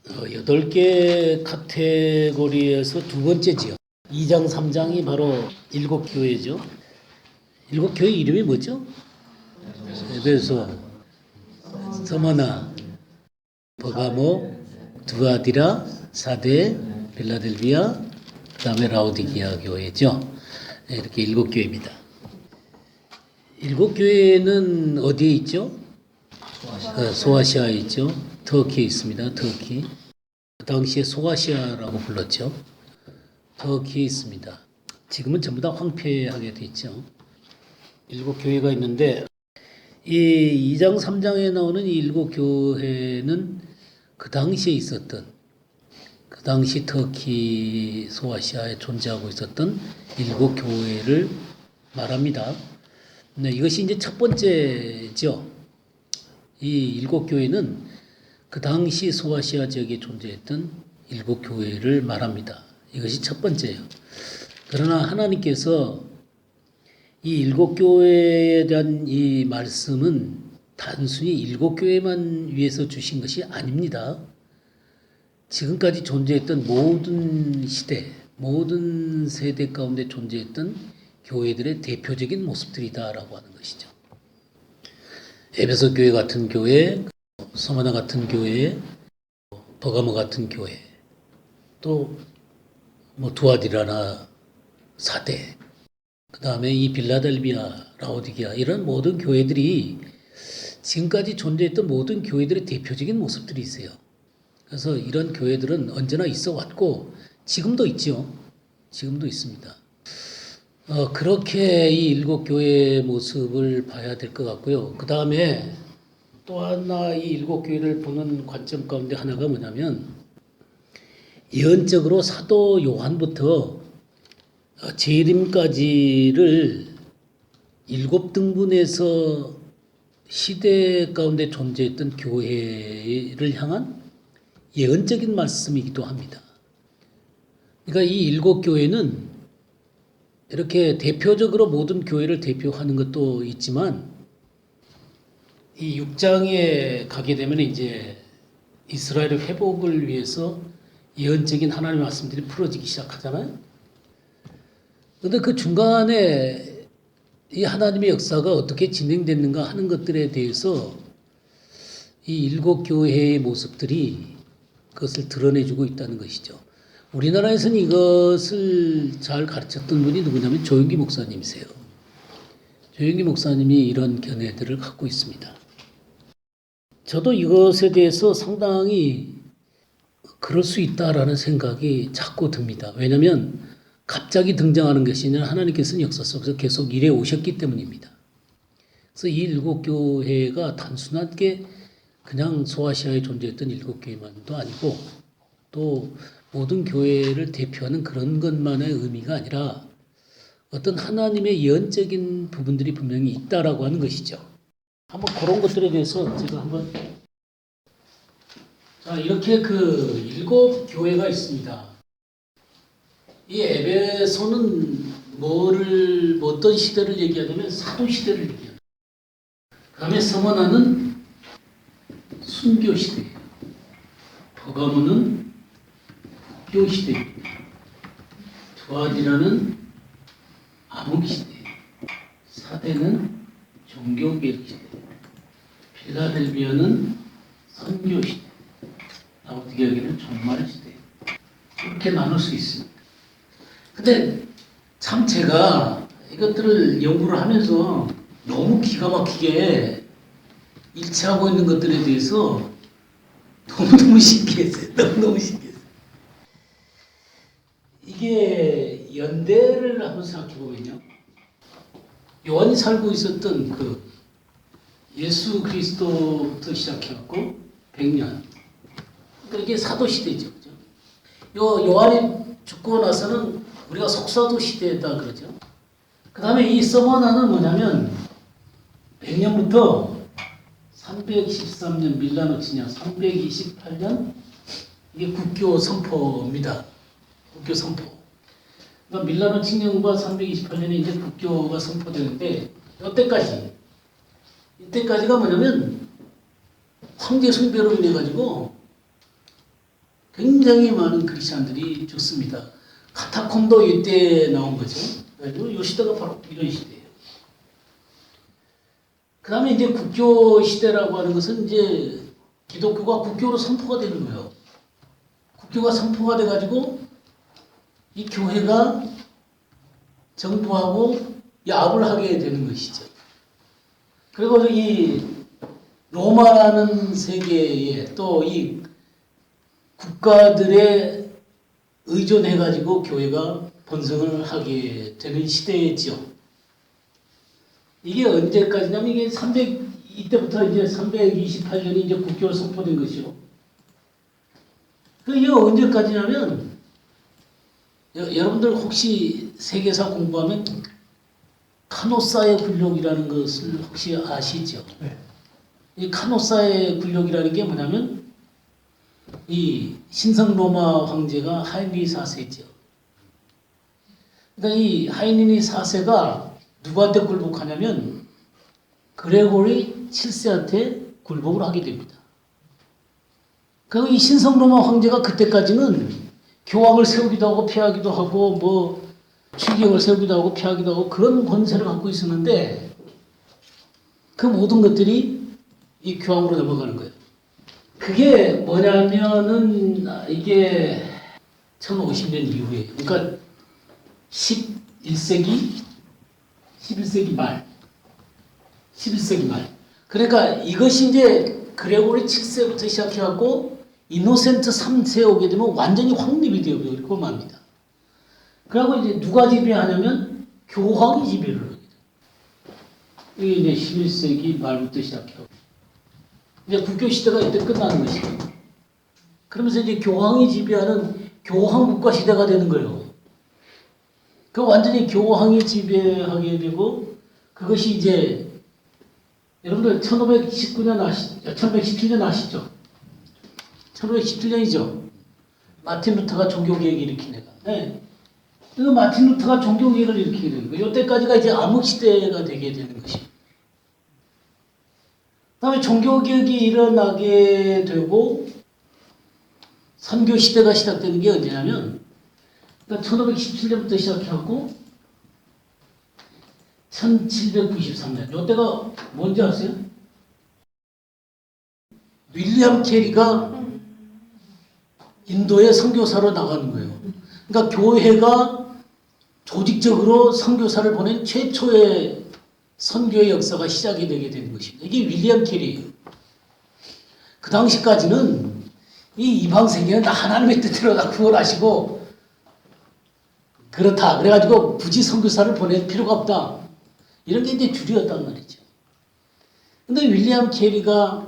8개 카테고리에서 두 번째지요. 2장, 3장이 바로 7교회죠. 7교회 이름이 뭐죠? 에베소, 스무나, 버가모, 두아디라, 사데, 빌라델비아, 그 다음에 라오디게아 교회죠. 이렇게 7교회입니다. 7교회는 어디에 있죠? 소아시아에 있죠. 터키에 있습니다. 터키. 그 당시에 소아시아라고 불렀죠. 터키에 있습니다. 지금은 전부 다 황폐하게 돼 있죠. 7교회가 있는데 이 2장 3장에 나오는 이 7교회는 그 당시에 있었던, 그 당시 터키 소아시아에 존재하고 있었던 7교회를 말합니다. 네, 이것이 이제 첫 번째죠. 이 7교회는 그 당시 소아시아 지역에 존재했던 7교회를 말합니다. 이것이 첫 번째예요. 그러나 하나님께서 이 7교회에 대한 이 말씀은 단순히 7교회만 위해서 주신 것이 아닙니다. 지금까지 존재했던 모든 시대, 모든 세대 가운데 존재했던 교회들의 대표적인 모습들이다라고 하는 것이죠. 에베소 교회 같은 교회, 스무나 같은 교회, 버가모 같은 교회, 또 뭐 두아디라나 사대, 그 다음에 이 빌라델비아, 라오디게아 이런 모든 교회들이 지금까지 존재했던 모든 교회들의 대표적인 모습들이 있어요. 그래서 이런 교회들은 언제나 있어 왔고 지금도 있죠. 지금도 있습니다. 그렇게 이 7교회의 모습을 봐야 될 것 같고요. 그 다음에 또 하나 이 7교회를 보는 관점 가운데 하나가 뭐냐면 예언적으로 사도 요한부터 재림까지를 7등분해서 시대 가운데 존재했던 교회를 향한 예언적인 말씀이기도 합니다. 그러니까 이 7교회는 이렇게 대표적으로 모든 교회를 대표하는 것도 있지만 이 6장에 가게 되면 이제 이스라엘의 회복을 위해서 예언적인 하나님의 말씀들이 풀어지기 시작하잖아요. 그런데 그 중간에 이 하나님의 역사가 어떻게 진행됐는가 하는 것들에 대해서 이 7교회의 모습들이 그것을 드러내주고 있다는 것이죠. 우리나라에서는 이것을 잘 가르쳤던 분이 누구냐면 조영기 목사님이세요. 조영기 목사님이 이런 견해들을 갖고 있습니다. 저도 이것에 대해서 상당히 그럴 수 있다라는 생각이 자꾸 듭니다. 왜냐하면 갑자기 등장하는 것이 아니라 하나님께서는 역사 속에서 계속 일해 오셨기 때문입니다. 그래서 이 7교회가 단순하게 그냥 소아시아에 존재했던 7교회만도 아니고 또 모든 교회를 대표하는 그런 것만의 의미가 아니라 어떤 하나님의 예언적인 부분들이 분명히 있다라고 하는 것이죠. 한번 그런 것들에 대해서 제가 한번 이렇게 그 7교회가 있습니다. 이 에베소는 어떤 시대를 얘기하냐면 사도 시대를 얘기합니다. 그 다음에 스무나는 순교 시대예요. 버가모는 국교 시대입니다. 두아디라는 암흑 시대예요. 사대는 종교개혁 시대. 필라델비아는 선교 시대. 라오디게아는 종말 시대. 이렇게 나눌 수 있습니다. 근데 참 제가 이것들을 연구를 하면서 너무 기가 막히게 일치하고 있는 것들에 대해서 너무너무 신기했어요. 너무너무 신기했어요. 이게 연대를 한번 생각해 보면요. 요한이 살고 있었던 그 예수 그리스도부터 시작해갖고 100년. 그러니까 이게 사도 시대죠. 그죠? 요한이 죽고 나서는 우리가 속사도 시대다 그러죠. 그 다음에 이 서머나는 뭐냐면 100년부터 313년 밀라노 침략 328년 이게 국교 선포입니다. 국교 선포. 그러니까 밀라노 침략과 328년에 이제 국교가 선포되는데 이때까지가 뭐냐면 황제 숭배로 인해 가지고 굉장히 많은 크리스찬들이 죽습니다. 카타콤도 이때 나온 거죠. 그래가지고 이 시대가 바로 이런 시대예요. 그 다음에 이제 국교 시대라고 하는 것은 이제 기독교가 국교로 선포가 되는 거예요. 국교가 선포가 돼가지고 이 교회가 정부하고 야합을 하게 되는 것이죠. 그리고 이 로마라는 세계에 또 이 국가들에 의존해가지고 교회가 번성을 하게 되는 시대였죠. 이게 언제까지냐면 이게 이때부터 이제 328년이 이제 국교로 선포된 것이요. 이게 언제까지냐면 여러분들 혹시 세계사 공부하면 카노사의 굴욕이라는 것을 혹시 아시죠? 네. 이 카노사의 굴욕이라는 게 뭐냐면 이 신성 로마 황제가 하이니 4세죠. 그러니까 이 하이니 4세가 누구한테 굴복하냐면 그레고리 7세한테 굴복을 하게 됩니다. 그리고 이 신성 로마 황제가 그때까지는 교황을 세우기도 하고 폐하기도 하고 뭐 추기경을 세우기도 하고 폐하기도 하고 그런 권세를 갖고 있었는데 그 모든 것들이 이 교황으로 넘어가는 거예요. 그게 뭐냐면은 이게 1050년 이후에 그러니까 11세기 말 그러니까 이것이 이제 그레고리 7세부터 시작해갖고 이노센트 3세에 오게 되면 완전히 확립이 되고 맙니다. 그리고 이제 누가 지배하냐면 교황이 지배를 하게 돼요. 이게 이제 11세기 말부터 시작해요. 이제 국교 시대가 이때 끝나는 것이에요. 그러면서 이제 교황이 지배하는 교황 국가 시대가 되는 거예요. 그 완전히 교황이 지배하게 되고 그것이 이제 여러분들 1517년 아시죠? 1517년이죠. 마틴 루터가 종교개혁을 일으킨 애가. 네. 그 마틴 루터가 종교개혁을 일으키게 되는 거예요. 이때까지가 이제 암흑시대가 되게 되는 것입니다. 다음에 종교개혁이 일어나게 되고 선교시대가 시작되는 게 언제냐면 그러니까 1517년부터 시작해갖고 1793년 이때가 뭔지 아세요? 윌리엄 캐리가 인도에 선교사로 나가는 거예요. 그러니까 교회가 조직적으로 선교사를 보낸 최초의 선교의 역사가 시작이 되게 되는 것입니다. 이게 윌리엄 캐리예요. 그 당시까지는 이 이방 세계는 다 하나님의 뜻대로 다 구원하시고 그렇다. 그래가지고 굳이 선교사를 보낼 필요가 없다. 이런 게 이제 주류였단 말이죠. 근데 윌리엄 캐리가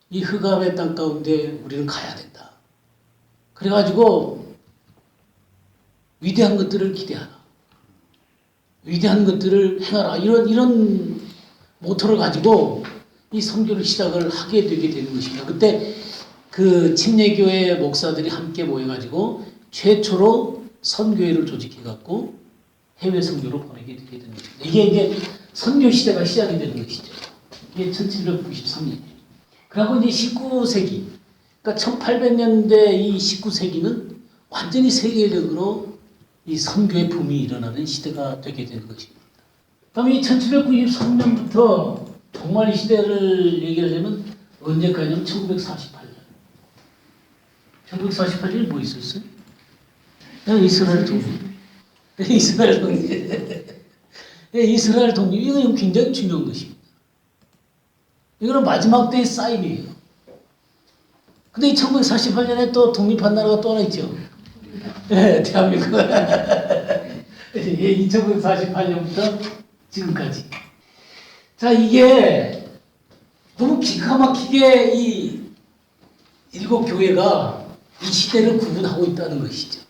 이 흑암의 땅 가운데 우리는 가야 된다. 그래가지고 위대한 것들을 기대하라. 위대한 것들을 행하라. 이런 모토를 가지고 이 선교를 시작을 하게 되게 되는 것입니다. 그때 그 침례교회 목사들이 함께 모여가지고 최초로 선교회를 조직해갖고 해외 선교로 보내게 되게 되는 것입니다. 이게 이제 선교 시대가 시작이 되는 것이죠. 이게 1793년이에요. 그리고 이제 19세기, 그러니까 1800년대 이 19세기는 완전히 세계적으로 이 선교의 붐이 일어나는 시대가 되게 되는 것입니다. 그다음에 1793년부터 정말 이 시대를 얘기하려면 언제까지냐면 1948년. 1948년에 뭐 있었어요? 이스라엘 독립. 이스라엘 독립. 이스라엘 독립. 이건 굉장히 중요한 것입니다. 이거는 마지막 때의 사인이에요. 근데 1948년에 또 독립한 나라가 또 하나 있죠. 네, 대한민국. 1948년부터 지금까지. 자, 이게 너무 기가 막히게 이 일곱 교회가 이 시대를 구분하고 있다는 것이죠.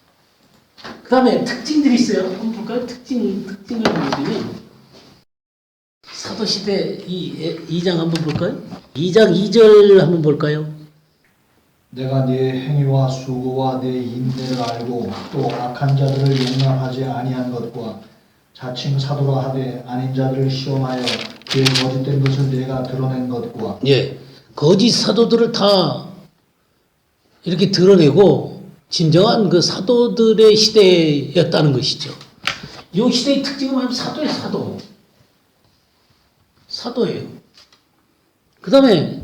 그 다음에 특징들이 있어요. 한번 볼까요? 특징을 보여드리면 사도시대 2장 한번 볼까요? 2장 2절 한번 볼까요? 내가 네 행위와 수고와 네 인내를 알고 또 악한 자들을 용납하지 아니한 것과 자칭 사도라 하되 아닌 자들을 시험하여 그의 거짓된 것을 내가 드러낸 것과 예, 거짓 사도들을 다 이렇게 드러내고 진정한 그 사도들의 시대였다는 것이죠. 이 시대의 특징은 뭐냐면 사도예요, 사도. 사도예요. 그 다음에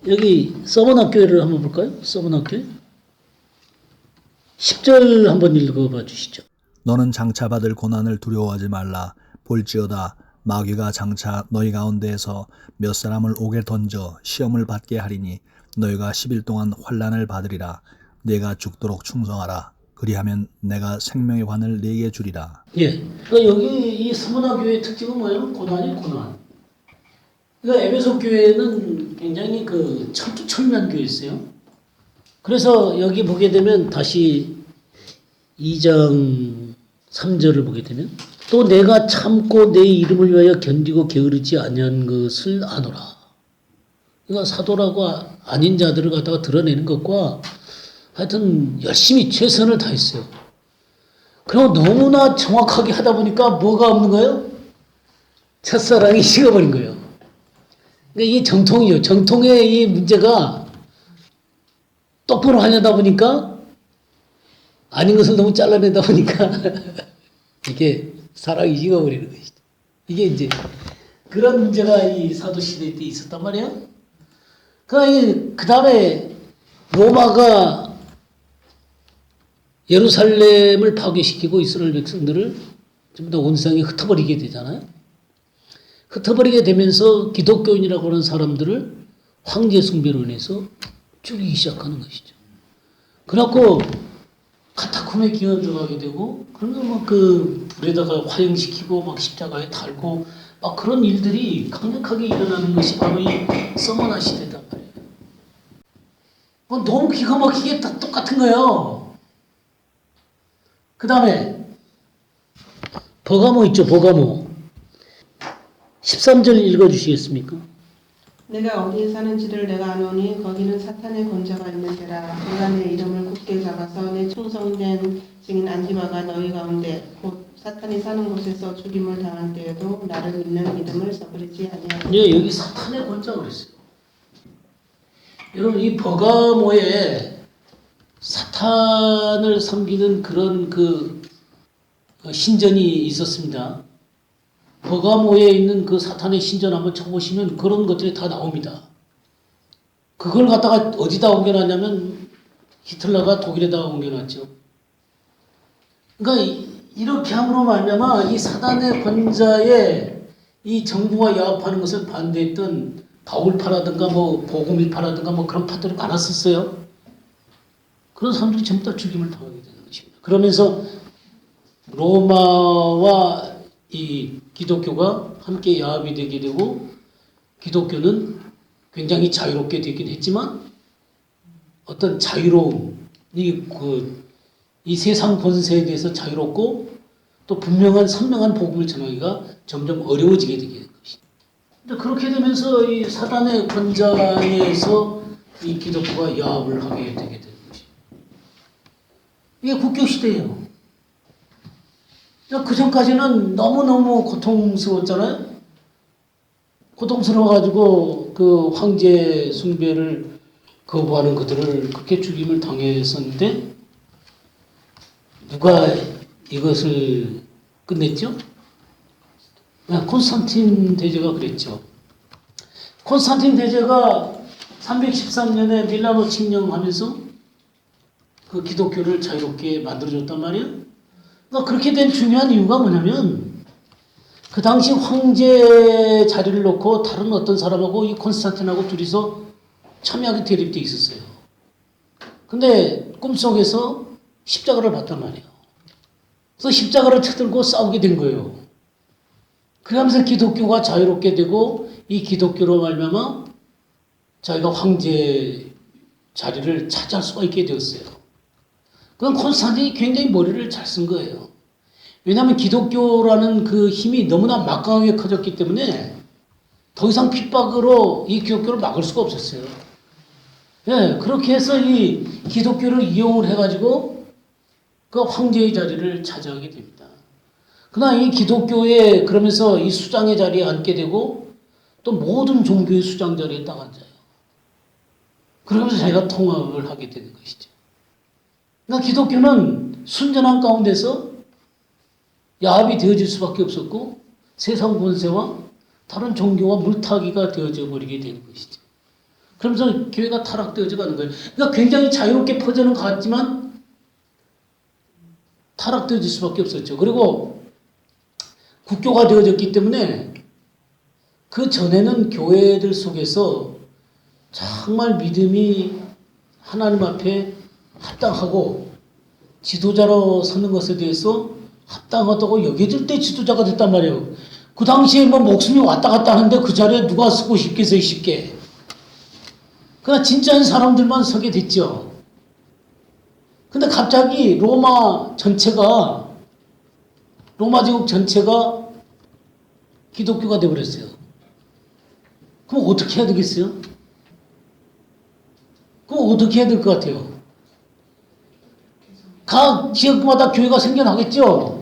여기 서번학교를 한번 볼까요? 서번학교 10절 한번 읽어봐 주시죠. 너는 장차 받을 고난을 두려워하지 말라. 볼지어다 마귀가 장차 너희 가운데에서 몇 사람을 옥에 던져 시험을 받게 하리니 너희가 10일 동안 환난을 받으리라. 네가 죽도록 충성하라. 그리하면 내가 생명의 관을 네게 주리라. 예. 그러니까 여기 이 서번학교의 특징은 뭐예요? 고난이 고난. 그러니까 에베소 교회는 굉장히 그 철두철미한 교회였어요. 그래서 여기 보게 되면 다시 2장 3절을 보게 되면 또 내가 참고 내 이름을 위하여 견디고 게으르지 아니한 것을 아노라. 그러니까 사도라고 아닌 자들을 갖다가 드러내는 것과 하여튼 열심히 최선을 다했어요. 그리고 너무나 정확하게 하다 보니까 뭐가 없는 거예요? 첫사랑이 식어버린 거예요. 그러니까 이게 정통이요. 정통의 이 문제가 똑바로 하려다 보니까 아닌 것을 너무 잘라내다 보니까 이게 사랑이 식어버리는 것이죠. 이게 이제 그런 문제가 이 사도시대 때 있었단 말이에요. 그 다음에 로마가 예루살렘을 파괴시키고 이스라엘 백성들을 전부 다 온상에 흩어버리게 되잖아요. 흩어버리게 되면서 기독교인이라고 하는 사람들을 황제 숭배로 인해서 죽이기 시작하는 것이죠. 그래갖고 카타콤에 기어 들어가게 되고 그러면 막 그 불에다가 화형시키고 막 십자가에 달고 막 그런 일들이 강력하게 일어나는 것이 바로 이 서머나 시대단 말이에요. 너무 기가 막히게 다 똑같은 거예요. 그 다음에 버가모 있죠. 버가모 13절 읽어주시겠습니까? 내가 어디에 사는지를 내가 아노니 거기는 사탄의 권자가 있는 데라. 내가 내 이름을 굳게 잡아서 내 충성된 증인 안디바가 너희 가운데 곧 사탄이 사는 곳에서 죽임을 당할 때에도 나를 믿는 믿음을 저버리지 아니하리라. 예, 여기 사탄의 권자가 그랬어요. 여러분 이 버가모에 사탄을 섬기는 그런 그 신전이 있었습니다. 버가모에 있는 그 사탄의 신전 한번 쳐보시면 그런 것들이 다 나옵니다. 그걸 갖다가 어디다 옮겨놨냐면 히틀러가 독일에다가 옮겨놨죠. 그러니까 이렇게 함으로 말미암아 이 사단의 권자에 이 정부와 야합하는 것을 반대했던 바울파라든가 뭐 보금일파라든가 뭐 그런 파들이 많았었어요. 그런 사람들이 전부 다 죽임을 당하게 되는 것입니다. 그러면서 로마와 이 기독교가 함께 야합이 되게 되고 기독교는 굉장히 자유롭게 되긴 했지만 어떤 자유로움, 이 세상 권세에 대해서 자유롭고 또 분명한 선명한 복음을 전하기가 점점 어려워지게 되게 된 것이죠. 그렇게 되면서 이 사단의 권자에서 이 기독교가 야합을 하게 되게 된 것이죠. 이게 국교시대예요. 그 전까지는 너무너무 고통스러웠잖아요. 고통스러워가지고 그 황제 숭배를 거부하는 그들을 그렇게 죽임을 당했었는데 누가 이것을 끝냈죠? 콘스탄틴 대제가 그랬죠. 콘스탄틴 대제가 313년에 밀라노 칙령하면서 그 기독교를 자유롭게 만들어줬단 말이에요. 그러니까 그렇게 된 중요한 이유가 뭐냐면 그 당시 황제 자리를 놓고 다른 어떤 사람하고 이 콘스탄틴하고 둘이서 첨예하게 대립돼 있었어요. 근데 꿈속에서 십자가를 봤단 말이에요. 그래서 십자가를 쳐들고 싸우게 된 거예요. 그러면서 기독교가 자유롭게 되고 이 기독교로 말미암아 자기가 황제 자리를 차지할 수가 있게 되었어요. 그건 콘스탄틴이 굉장히 머리를 잘 쓴 거예요. 왜냐하면 기독교라는 그 힘이 너무나 막강하게 커졌기 때문에 더 이상 핍박으로 이 기독교를 막을 수가 없었어요. 예, 그렇게 해서 이 기독교를 이용을 해가지고 그 황제의 자리를 차지하게 됩니다. 그러나 이 기독교에 그러면서 이 수장의 자리에 앉게 되고 또 모든 종교의 수장 자리에 딱 앉아요. 그러면서 자기가 통합을 하게 되는 것이죠. 그러니까 기독교는 순전한 가운데서 야합이 되어질 수밖에 없었고 세상 권세와 다른 종교와 물타기가 되어져 버리게 되는 것이죠. 그러면서 교회가 타락되어져 가는 거예요. 그러니까 굉장히 자유롭게 퍼져는 갔지만 타락되어질 수밖에 없었죠. 그리고 국교가 되어졌기 때문에 그 전에는 교회들 속에서 정말 믿음이 하나님 앞에 합당하고 지도자로 서는 것에 대해서 합당하다고 여겨질 때 지도자가 됐단 말이에요. 그 당시에 뭐 목숨이 왔다 갔다 하는데 그 자리에 누가 서고 싶겠어요, 쉽게. 그러니까 진짜인 사람들만 서게 됐죠. 근데 갑자기 로마 제국 전체가 기독교가 되어버렸어요. 그럼 어떻게 해야 되겠어요? 그럼 어떻게 해야 될 것 같아요? 각 지역마다 교회가 생겨나겠죠?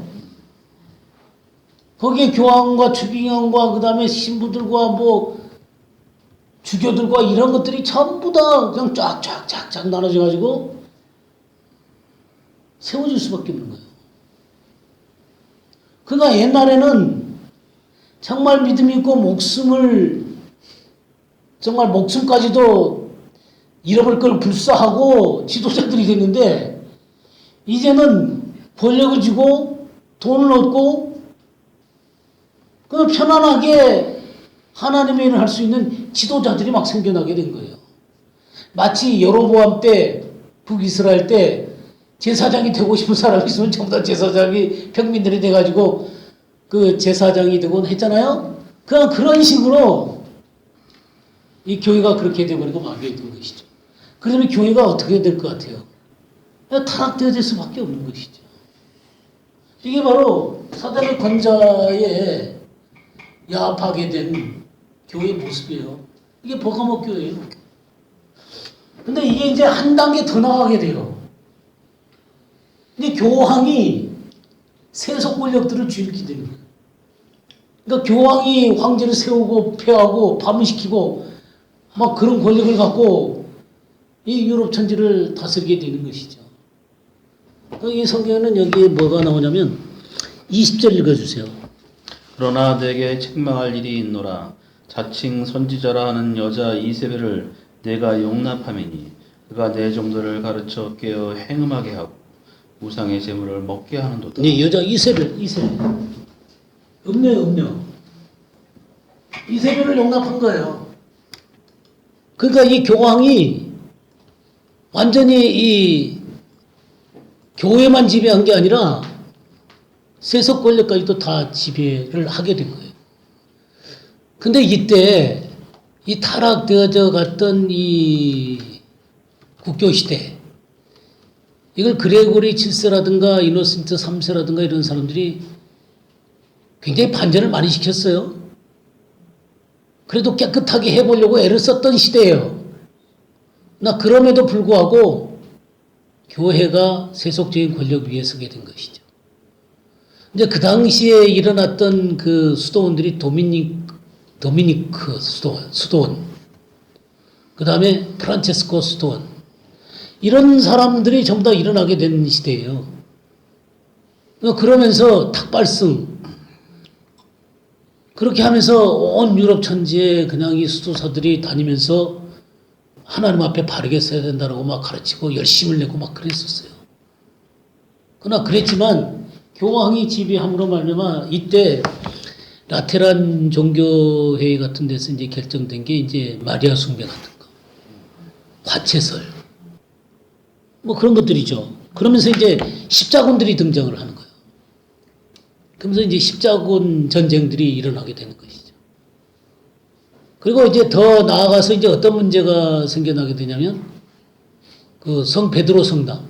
거기에 교황과 추기경과 그 다음에 신부들과 뭐 주교들과 이런 것들이 전부 다 그냥 쫙쫙쫙쫙 나눠져 가지고 세워질 수밖에 없는 거예요. 그러니까 옛날에는 정말 믿음이 있고 정말 목숨까지도 잃어버릴 걸 불사하고 지도자들이 됐는데 이제는 권력을 주고 돈을 얻고 그 편안하게 하나님의 일을 할 수 있는 지도자들이 막 생겨나게 된 거예요. 마치 여로보암 때 북이스라엘 때 제사장이 되고 싶은 사람이 있으면 전부 다 제사장이 평민들이 돼가지고 그 제사장이 되곤 했잖아요. 그런 식으로 이 교회가 그렇게 돼버리고 말게 된 것이죠. 그러면 교회가 어떻게 될 것 같아요? 타락되어질 수밖에 없는 것이죠. 이게 바로 사단의 권자에 야합하게 된 교회의 모습이에요. 이게 버가모 교회예요. 근데 이게 이제 한 단계 더 나가게 돼요. 이제 교황이 세속 권력들을 쥐게 되는 거예요. 그러니까 교황이 황제를 세우고 폐하고 파문시키고 막 그런 권력을 갖고 이 유럽 천지를 다스리게 되는 것이죠. 이 성경에는 여기에 뭐가 나오냐면 20절 읽어주세요. 그러나 내게 책망할 일이 있노라. 자칭 선지자라 하는 여자 이세벨을 내가 용납하매니 그가 내 종들을 가르쳐 깨어 행음하게 하고 우상의 제물을 먹게 하는도다. 네, 여자 이세벨. 음녀. 이세벨을 용납한 거예요. 그러니까 이 교황이 완전히 이 교회만 지배한 게 아니라 세속 권력까지도 다 지배를 하게 된 거예요. 근데 이때 이 타락되어져 갔던 이 국교 시대, 이걸 그레고리 7세라든가 이노센트 3세라든가 이런 사람들이 굉장히 반전을 많이 시켰어요. 그래도 깨끗하게 해보려고 애를 썼던 시대예요. 그럼에도 불구하고 교회가 세속적인 권력 위에 서게 된 것이죠. 이제 그 당시에 일어났던 그 수도원들이 도미니크 수도원, 그 다음에 프란체스코 수도원, 이런 사람들이 전부 다 일어나게 된 시대예요. 그러면서 탁발승, 그렇게 하면서 온 유럽 천지에 그냥 이 수도사들이 다니면서 하나님 앞에 바르게 서야 된다고 막 가르치고 열심을 내고 막 그랬었어요. 그러나 그랬지만 교황이 지배함으로 말미암아 이때 라테란 종교회의 같은 데서 이제 결정된 게 이제 마리아 숭배 같은 거, 화채설, 뭐 그런 것들이죠. 그러면서 이제 십자군들이 등장을 하는 거예요. 그러면서 이제 십자군 전쟁들이 일어나게 되는 것이죠. 그리고 이제 더 나아가서 이제 어떤 문제가 생겨나게 되냐면 그 성 베드로 성당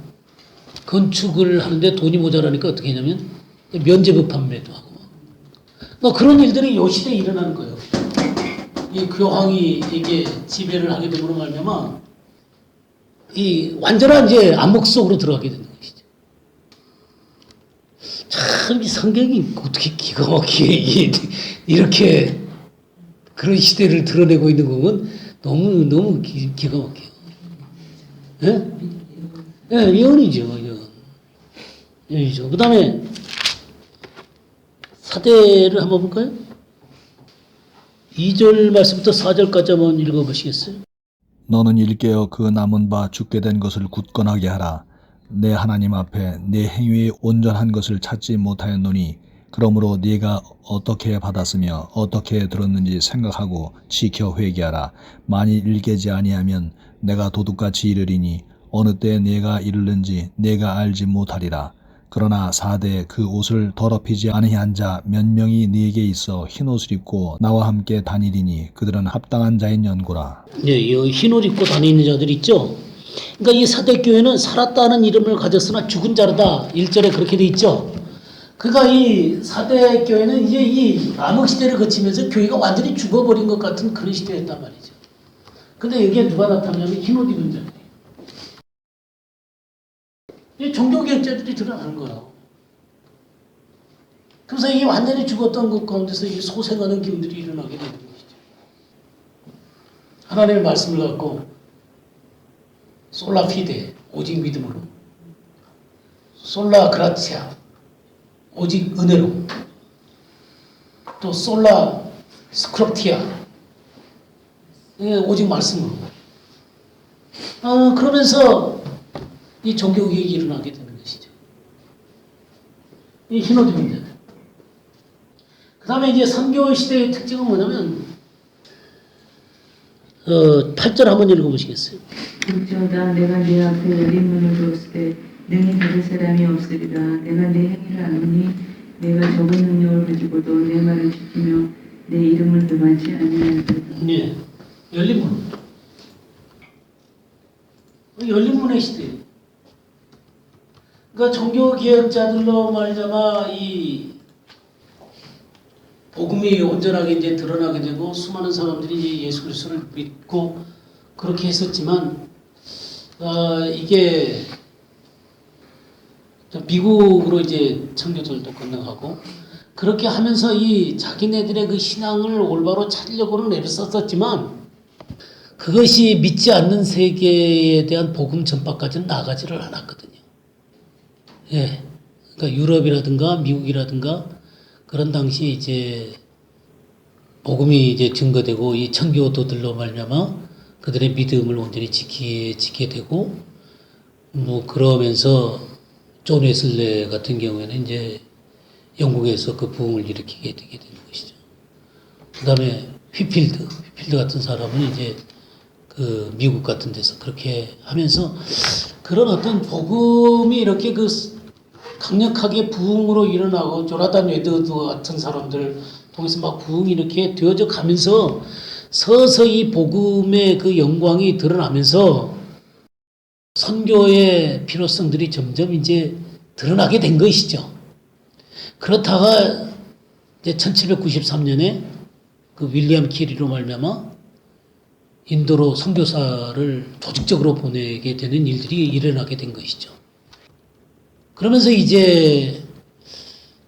건축을 하는데 돈이 모자라니까 어떻게 했냐면 면제부 판매도 하고 뭐 그런 일들이 요 시대에 일어나는 거예요. 이 교황이 이게 지배를 하게 됨으로 말미암아 이 완전한 이제 암흑 속으로 들어가게 되는 것이죠. 참 이 성경이 어떻게 기가 막히게 이렇게 그런 시대를 드러내고 있는 거면 너무 기가 막혀요. 예? 예, 예언이죠. 예언이죠. 그 다음에 사대를 한번 볼까요? 2절 말씀부터 4절까지 한번 읽어보시겠어요? 너는 일깨어 그 남은 바 죽게 된 것을 굳건하게 하라. 내 하나님 앞에 내 행위의 온전한 것을 찾지 못하였노니 그러므로 네가 어떻게 받았으며 어떻게 들었는지 생각하고 지켜 회개하라. 만일 일깨지 아니하면 내가 도둑같이 이르리니 어느 때 네가 이르는지 네가 알지 못하리라. 그러나 사대 그 옷을 더럽히지 아니한 자 몇 명이 네게 있어 흰옷을 입고 나와 함께 다니리니 그들은 합당한 자인 연고라. 네, 이 흰옷 입고 다니는 자들 있죠. 그러니까 이 사대교회는 살았다는 이름을 가졌으나 죽은 자라다. 1절에 그렇게 돼 있죠. 그러니까 이 사대교회는 이제 이 암흑시대를 거치면서 교회가 완전히 죽어버린 것 같은 그런 시대였단 말이죠. 근데 여기에 누가 나타나냐면 흰옷 입은 자들이. 이 종교개혁자들이 드러나는 거예요. 그래서 이게 완전히 죽었던 것 가운데서 이 소생하는 기운들이 일어나게 되는 것이죠. 하나님의 말씀을 갖고 솔라 피데 오직 믿음으로, 솔라 그라치아 오직 은혜로, 또 솔라 스크럽티아 오직 말씀으로. 그러면서 이 종교개혁이 일어나게 되는 것이죠. 이 흰옷 입은 자들. 그 다음에 이제 선교 시대의 특징은 뭐냐면 8절 한번 읽어보시겠어요? 어쩌다 내가 네 앞에 열린 문을 두었을 때 능히 닫을 사람이 없으리라. 내가 네 행위를 아노니 내가 적은 능력을 가지고도 내 말을 지키며 내 이름을 금하지 아니하리라. 네, 열린 문. 열린 문의 시대. 그러니까 종교개혁자들로 말미암아 이 복음이 온전하게 이제 드러나게 되고 수많은 사람들이 이제 예수 그리스도를 믿고 그렇게 했었지만 이게 미국으로 이제 청교도들도 건너가고 그렇게 하면서 이 자기네들의 그 신앙을 올바로 찾으려고는 애를 썼었지만 그것이 믿지 않는 세계에 대한 복음 전파까지는 나가지를 않았거든요. 예. 그러니까 유럽이라든가 미국이라든가 그런 당시에 이제 복음이 이제 증거되고 이 청교도들로 말미암아 그들의 믿음을 온전히 지키게 되고 뭐 그러면서 존 웨슬레 같은 경우에는 이제 영국에서 그 부흥을 일으키게 되게 되는 것이죠. 그다음에 휘필드 같은 사람은 이제 그 미국 같은 데서 그렇게 하면서 그런 어떤 복음이 이렇게 그 강력하게 부흥으로 일어나고 조나단 웨드드 같은 사람들 통해서 막 부흥이 이렇게 되어져 가면서 서서히 복음의 그 영광이 드러나면서 선교의 필요성들이 점점 이제 드러나게 된 것이죠. 그렇다가 이제 1793년에 그 윌리엄 캐리로 말미암아 인도로 선교사를 조직적으로 보내게 되는 일들이 일어나게 된 것이죠. 그러면서 이제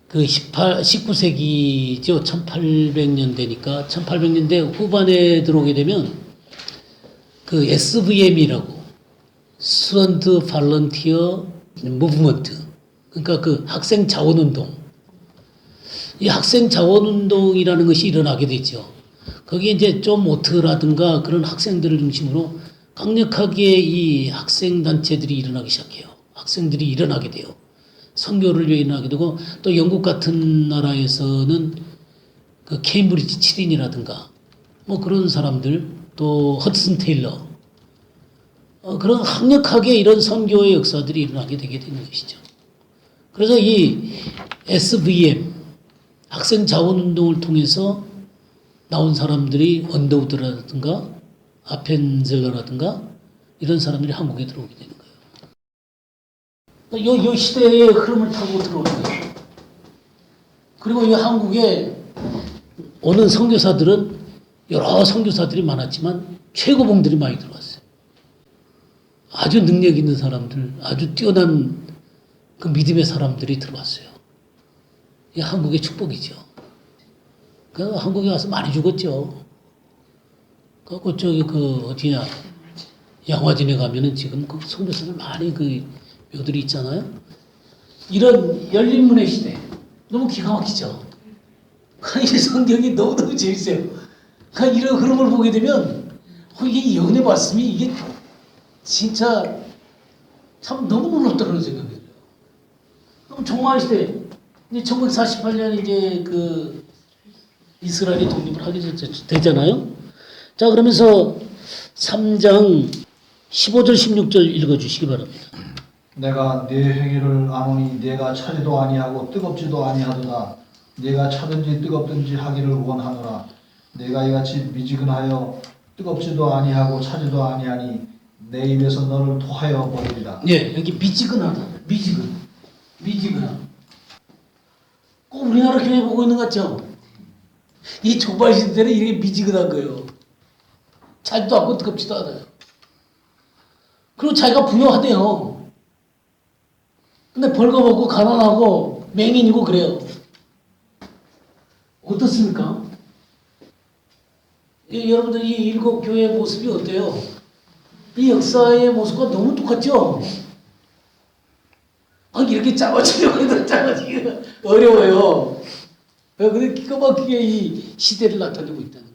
그 19세기죠. 1800년대니까 1800년대 후반에 들어오게 되면 그 SVM이라고 스튜던트 발런티어 무브먼트, 그러니까 그 학생 자원운동, 이 학생 자원운동이라는 것이 일어나게 되죠. 거기에 이제 존 모트라든가 그런 학생들을 중심으로 강력하게 이 학생 단체들이 일어나기 시작해요. 학생들이 일어나게 돼요. 선교를 위해 일어나게 되고 또 영국 같은 나라에서는 그 케임브리지 7인이라든가 뭐 그런 사람들, 또 허드슨 테일러, 그런 강력하게 이런 선교의 역사들이 일어나게 되게 되는 것이죠. 그래서 이 SVM 학생 자원운동을 통해서 나온 사람들이 언더우드라든가 아펜젤러라든가 이런 사람들이 한국에 들어오게 되는 거예요. 요 시대의 흐름을 타고 들어오는 거예요. 그리고 이 한국에 오는 선교사들은 여러 선교사들이 많았지만 최고봉들이 많이 들어왔어요. 아주 능력 있는 사람들, 아주 뛰어난 그 믿음의 사람들이 들어왔어요. 이 한국의 축복이죠. 그 한국에 와서 많이 죽었죠. 그 저기 그 어디냐 양화진에 가면은 지금 그 성묘사들 많이 그 묘들이 있잖아요. 이런 열린문의 시대 너무 기가 막히죠. 이 성경이 너무너무 재밌어요. 이런 흐름을 보게 되면 이게 예언의 말씀이 이게 진짜 참 너무 놀랍다는 생각이 들어요. 그럼 종말 시대 이제 1948년 이제 그 이스라엘이 독립을 하게 되잖아요. 자, 그러면서 3장 15절 16절 읽어주시기 바랍니다. 내가 네 행위를 아노니 내가 차지도 아니하고 뜨겁지도 아니하도다. 내가 차든지 뜨겁든지 하기를 원하노라. 내가 이같이 미지근하여 뜨겁지도 아니하고 차지도 아니하니 내 입에서 너를 토하여 버리리라. 예, 여기 미지근하다. 미지근함. 꼭 우리나라 교회 보고 있는 것 같죠? 이 종말 시대는 이렇게 미지근한 거예요. 차지도 않고 뜨겁지도 않아요. 그리고 자기가 부유하대요. 근데 벌거벗고 가난하고 맹인이고 그래요. 어떻습니까? 여러분들 이 일곱 교회의 모습이 어때요? 이 역사의 모습과 너무 똑같죠? 이렇게 작아지려고 해도 작아지기가 어려워요. 근데 기가 막히게 이 시대를 나타내고 있다는 거예요.